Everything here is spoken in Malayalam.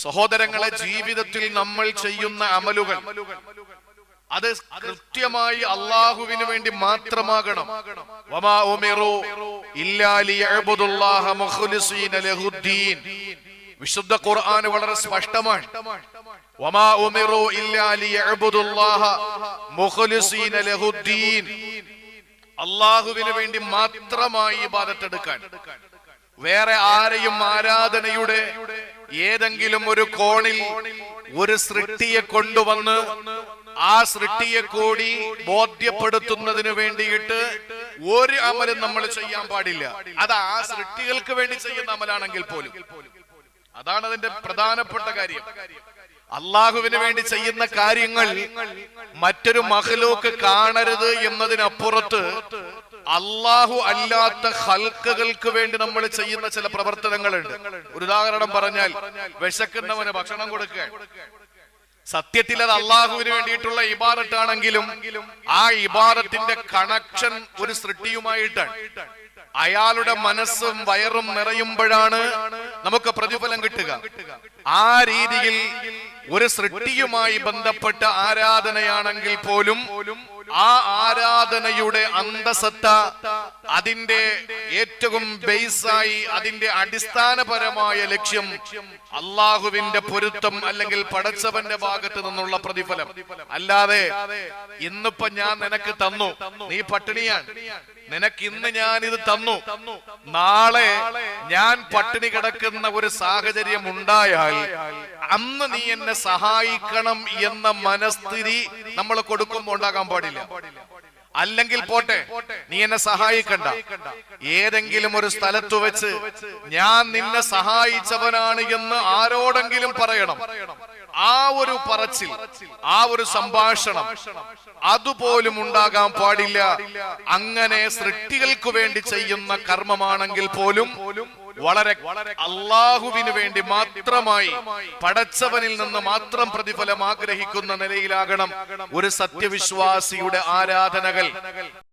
സഹോദരങ്ങളെ, ജീവിതത്തിൽ നമ്മൾ ചെയ്യുന്ന അമലുകൾ അത് കൃത്യമായി അള്ളാഹുവിന് വേണ്ടി മാത്രമാകണം. വമാ ഉമിറു ഇല്ലാ ലിയഅ്ബുദുല്ലാഹ മുഖ്ലിസീന ലഹുദ്ദീൻ. വിശുദ്ധ ഖുർആൻ വളരെ സ്പഷ്ടമാണ്. വമാ ഉമിറു ഇല്ലാ ലിയഅ്ബുദുല്ലാഹ മുഖ്ലിസീന ലഹുദ്ദീൻ. അള്ളാഹുവിന് വേണ്ടി മാത്രമായി ഇബാദത്ത് എടുക്കാൻ, വേറെ ആരെയും ആരാധനയുടെ ഏതെങ്കിലും ഒരു കോണിൽ ഒരു സൃഷ്ടിയെ കൊണ്ടുവന്ന് ആ സൃഷ്ടിയെ കൂടി ബോധ്യപ്പെടുത്തുന്നതിന് വേണ്ടിയിട്ട് ഒരു അമലും നമ്മൾ ചെയ്യാൻ പാടില്ല. അത് ആ സൃഷ്ടികൾക്ക് വേണ്ടി ചെയ്യുന്ന അമലാണെങ്കിൽ പോലും. അതാണ് അതിന്റെ പ്രധാനപ്പെട്ട കാര്യം. അള്ളാഹുവിന് വേണ്ടി ചെയ്യുന്ന കാര്യങ്ങൾ മറ്റൊരു മഖ്ലൂക്ക് കാണരുത് എന്നതിനപ്പുറത്ത് അള്ളാഹു അല്ലാത്ത ഖൽഖുകൾക്ക് വേണ്ടി നമ്മൾ ചെയ്യുന്ന ചില പ്രവർത്തനങ്ങളുണ്ട്. ഒരു ഉദാഹരണം പറഞ്ഞാൽ, വിശക്കുന്നവന് ഭക്ഷണം കൊടുക്കുക. സത്യത്തിൽ അത് അള്ളാഹുവിന് വേണ്ടിയിട്ടുള്ള ഇബാദത്താണെങ്കിലും ആ ഇബാദത്തിന്റെ കണക്ഷൻ ഒരു സൃഷ്ടിയുമായിട്ടാണ്. അയാളുടെ മനസ്സും വയറും നിറയുമ്പോഴാണ് നമുക്ക് പ്രതിഫലം കിട്ടുക. ആ രീതിയിൽ ഒരു സൃഷ്ടിയുമായി ബന്ധപ്പെട്ട ആരാധനയാണെങ്കിൽ പോലും ആ ആരാധനയുടെ അന്തസത്ത, അതിന്റെ ഏറ്റവും ബേസായി അതിന്റെ അടിസ്ഥാനപരമായ ലക്ഷ്യം അള്ളാഹുവിന്റെ പൊരുത്തം അല്ലെങ്കിൽ പടച്ചവന്റെ ഭാഗത്ത് നിന്നുള്ള പ്രതിഫലം. അല്ലാതെ ഇന്നിപ്പോ ഞാൻ നിനക്ക് തന്നു, നീ പട്ടിണിയാണ്, നിനക്ക് ഇന്ന് ഞാൻ ഇത് തന്നു, നാളെ ഞാൻ പട്ടിണി കിടക്കുന്ന ഒരു സാഹചര്യം ഉണ്ടായാൽ അന്ന് നീ എന്നെ സഹായിക്കണം എന്ന മനസ്ഥിതി നമ്മൾ കൊടുക്കുമ്പോൾ ഉണ്ടാകാൻ പാടില്ല. അല്ലെങ്കിൽ പോട്ടെ, നീ എന്നെ സഹായിക്കണ്ട, ഏതെങ്കിലും ഒരു സ്ഥലത്ത് വെച്ച് ഞാൻ നിന്നെ സഹായിച്ചവനാണ് എന്ന് ആരോടെങ്കിലും പറയണം. ആ ഒരു പറച്ചിൽ, ആ ഒരു സംഭാഷണം അതുപോലും ഉണ്ടാകാൻ പാടില്ല. അങ്ങനെ സൃഷ്ടികൾക്ക് വേണ്ടി ചെയ്യുന്ന കർമ്മമാണെങ്കിൽ പോലും വളരെ അള്ളാഹുവിന് വേണ്ടി മാത്രമായി പടച്ചവനിൽ നിന്ന് മാത്രം പ്രതിഫലം ആഗ്രഹിക്കുന്ന നിലയിലാകണം ഒരു സത്യവിശ്വാസിയുടെ ആരാധനകൾ.